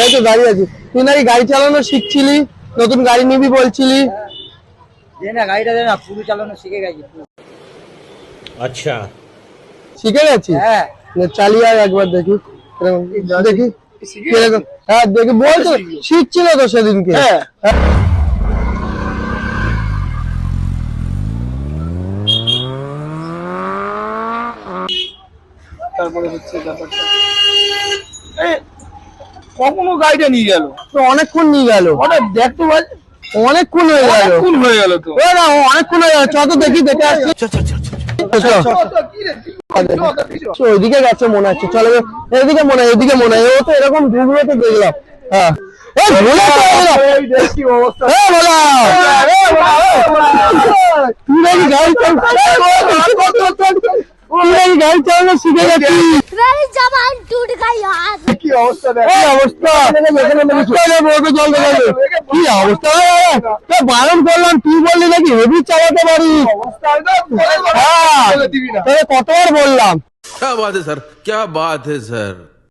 এই তো দাঁড়িয়ে আছি। তুই নাকি গাড়ি চালানো শিখছিলি, নতুন গাড়ি নিবি বলছিলি। দে না গাড়িটা দে না, পুরো চালানো শিখে গেছি। अच्छा শিখে গেছিস? হ্যাঁ চালিয়ে আয় একবার দেখি। দেখি কিরকম। হ্যাঁ দেখি, বলতো শিখছিল তো সেদিনকে। হ্যাঁ তারপরে হচ্ছে ব্যাপারটা কখনো গাড়িটা নিয়ে গেল তো অনেকক্ষণ নিয়ে গেল, অনেক দেখতে পাচ্ছি অনেকক্ষণ হয়ে গেল। অনেকক্ষণ হয়ে গেল তো না অনেকক্ষণ হয়ে গেল, চ তো দেখি, দেখে আসছি। ওইদিকে গেছে মনে হচ্ছে, চলো এদিকে মনে হয়, এদিকে মনে হয়। ও তো এরকম ঢুকলো তো দেখলাম। হ্যাঁ গাড়ি চালানো শিখে গেছি। मेरी जबान टूट गई यार। কি অবস্থা দেখ কি অবস্থা, কি অবস্থা, বারণ করলাম, তুই বললি নাকি হেভি চালাতে পারিস। অবস্থা একদম হ্যাঁ দিবি না কতবার বললাম। क्या बात है सर, क्या बात है सर।